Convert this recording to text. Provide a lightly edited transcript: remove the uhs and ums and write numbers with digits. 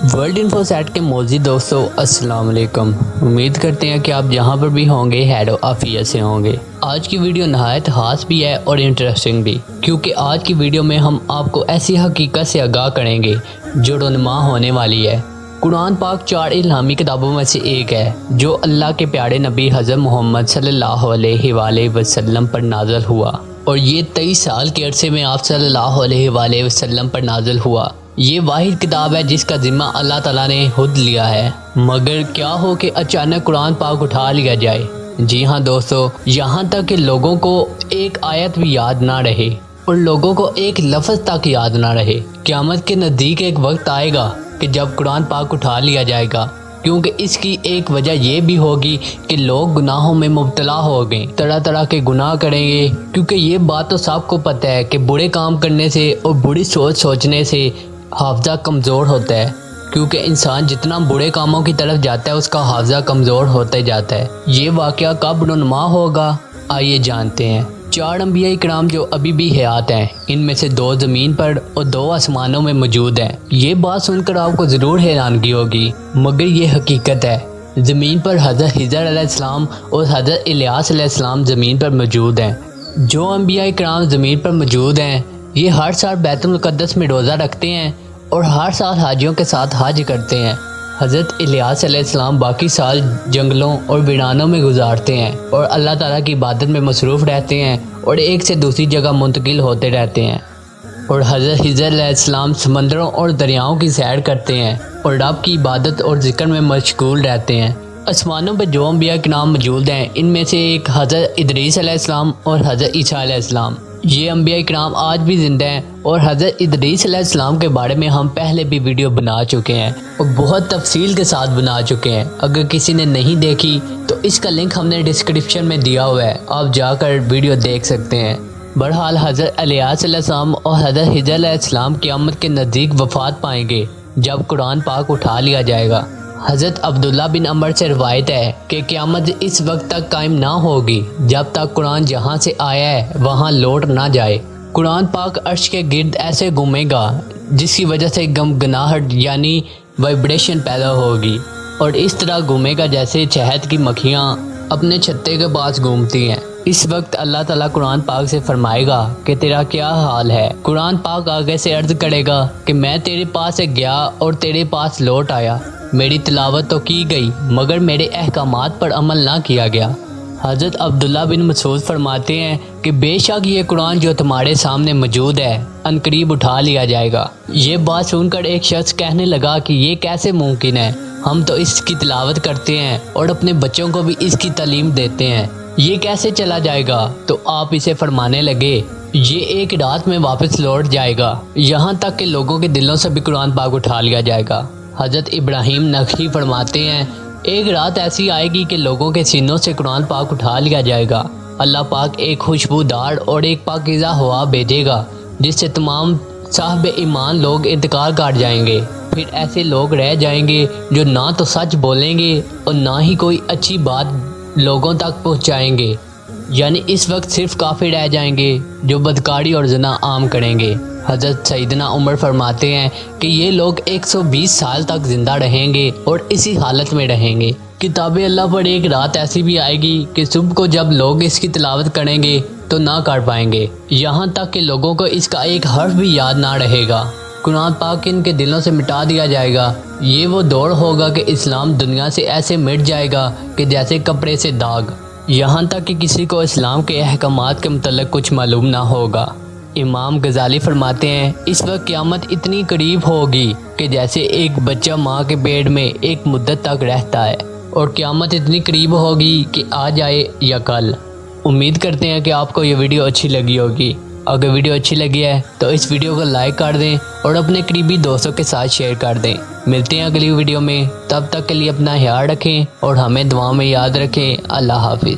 World info set के मौजूद दोस्तों अस्सलाम वालेकुम। उम्मीद करते हैं कि आप जहां पर भी होंगे हैरो आफियत से होंगे। आज की वीडियो नहायत खास भी है और इंटरेस्टिंग भी, क्योंकि आज की वीडियो में हम आपको ऐसी हकीकत से आगाह करेंगे जो रुनमा होने वाली है। कुरान पाक 4 इल्हामी किताबों में से एक है जो अल्लाह के प्यारे नबी हज़रत मोहम्मद सल्लल्लाहु अलैहि वसल्लम पर नाज़िल हुआ, और ये 23 साल के अरसे में आप सल्लल्लाहु अलैहि वसल्लम पर नाज़िल हुआ। ये वाहिद किताब है जिसका ज़िम्मा अल्लाह ताला ने खुद लिया है। मगर क्या हो कि अचानक कुरान पाक उठा लिया जाए। जी हाँ दोस्तों, यहाँ तक कि लोगों को एक आयत भी याद ना रहे और लोगों को एक लफ्ज़ तक याद ना रहे। क़यामत के नज़दीक एक वक्त आएगा कि जब कुरान पाक उठा लिया जाएगा, क्योंकि इसकी एक वजह यह भी होगी कि लोग गुनाहों में मुब्तला हो गए, तरह तरह के गुनाह करेंगे। क्योंकि ये बात तो सबको पता है कि बुरे काम करने से और बुरी सोच सोचने से हाफ़ज़ा कमज़ोर होता है। क्योंकि इंसान जितना बुरे कामों की तरफ जाता है उसका हाफ़ज़ा कमज़ोर होते जाता है। ये वाक़या कब रुनमा होगा, आइए जानते हैं। 4 अंबिया इकराम जो अभी भी हयात हैं, इनमें से 2 ज़मीन पर और 2 आसमानों में मौजूद हैं। ये बात सुनकर आपको ज़रूर हैरानगी होगी, मगर ये हकीकत है। ज़मीन पर हज़रत हिज़र अलैहिस्सलाम और हज़रत इलियास अलैहिस्सलाम ज़मीन पर मौजूद हैं। जो अंबिया इकराम ज़मीन पर मौजूद हैं, ये हर साल बैतुल मुक़द्दस में रोज़ा रखते हैं और हर साल हाजियों के साथ हज करते हैं। हज़रत इलियास अलैहिस्सलाम बाकी साल जंगलों और वीरानों में गुजारते हैं और अल्लाह ताला की इबादत में मसरूफ़ रहते हैं और एक से दूसरी जगह मुंतकिल होते रहते हैं। और हज़रत हिज़र अलैहिस्सलाम समंदरों और दरियाओं की सैर करते हैं और रब की इबादत और ज़िक्र में मशगूल रहते हैं। आसमानों पर जो अंबिया के नाम मौजूद हैं, इनमें से एक हज़रत इदरीस अलैहिस्सलाम और हज़रत ईसा अलैहिस्सलाम। ये अंबिया इकराम आज भी ज़िंदा हैं और हज़रत इदरीस अलैहिस्सलाम के बारे में हम पहले भी वीडियो बना चुके हैं और बहुत तफसील के साथ बना चुके हैं। अगर किसी ने नहीं देखी तो इसका लिंक हमने डिस्क्रिप्शन में दिया हुआ है, आप जाकर वीडियो देख सकते हैं। बहरहाल हज़रत इलियास अलैहिस्सलाम और हज़रत हिज़र अलैहिस्सलाम क़यामत के नज़दीक वफ़ात पाएंगे जब कुरान पाक उठा लिया जाएगा। हज़रत अब्दुल्ला बिन अमर से रवायत है कि क़यामत इस वक्त तक कायम ना होगी जब तक कुरान जहाँ से आया है वहाँ लौट ना जाए। कुरान पाक अर्श के गिर्द ऐसे घूमेगा जिसकी वजह से गमगनाहट यानी वाइब्रेशन पैदा होगी, और इस तरह घूमेगा जैसे शहद की मक्खियाँ अपने छत्ते के पास घूमती हैं। इस वक्त अल्लाह ताला कुरान पाक से फरमाएगा कि तेरा क्या हाल है। कुरान पाक आगे से अर्ज़ करेगा कि मैं तेरे पास से गया और तेरे पास लौट आया। मेरी तिलावत तो की गई मगर मेरे अहकामात पर अमल ना किया गया। हज़रत अब्दुल्ला बिन मसूद फरमाते हैं कि बेशक ये कुरान जो तुम्हारे सामने मौजूद है अनकरीब उठा लिया जाएगा। ये बात सुनकर एक शख्स कहने लगा कि ये कैसे मुमकिन है, हम तो इसकी तिलावत करते हैं और अपने बच्चों को भी इसकी तालीम देते हैं, ये कैसे चला जाएगा। तो आप इसे फरमाने लगे ये एक रात में वापस लौट जाएगा, यहाँ तक कि लोगों के दिलों से भी कुरान पाक उठा लिया जाएगा। हज़रत इब्राहीम नखी फरमाते हैं एक रात ऐसी आएगी कि लोगों के सीनों से कुरान पाक उठा लिया जाएगा। अल्लाह पाक एक खुशबूदार और एक पाकीज़ा हवा भेजेगा जिससे तमाम साहिब ईमान लोग इंतकाल कर जाएंगे। फिर ऐसे लोग रह जाएंगे जो ना तो सच बोलेंगे और ना ही कोई अच्छी बात लोगों तक पहुंचाएंगे। यानी इस वक्त सिर्फ काफ़ी रह जाएंगे जो बदकारी और ज़िना आम करेंगे। हज़रत सैयदना उमर फरमाते हैं कि ये लोग 120 साल तक ज़िंदा रहेंगे और इसी हालत में रहेंगे। किताब अल्लाह पर एक रात ऐसी भी आएगी कि सुबह को जब लोग इसकी तिलावत करेंगे तो ना कर पाएंगे, यहाँ तक कि लोगों को इसका एक हर्फ भी याद ना रहेगा। कुरान पाक इनके दिलों से मिटा दिया जाएगा। ये वो दौर होगा कि इस्लाम दुनिया से ऐसे मिट जाएगा कि जैसे कपड़े से दाग, यहाँ तक कि किसी को इस्लाम के अहकामात के मुतल्लिक़ कुछ मालूम ना होगा। इमाम गज़ाली फरमाते हैं इस वक्त क़यामत इतनी करीब होगी कि जैसे एक बच्चा माँ के पेट में एक मुद्दत तक रहता है, और क़यामत इतनी करीब होगी कि आ जाए या कल। उम्मीद करते हैं कि आपको ये वीडियो अच्छी लगी होगी। अगर वीडियो अच्छी लगी है तो इस वीडियो को लाइक कर दें और अपने करीबी दोस्तों के साथ शेयर कर दें। मिलते हैं अगली वीडियो में, तब तक के लिए अपना ख्याल रखें और हमें दुआ में याद रखें। अल्लाह हाफिज़।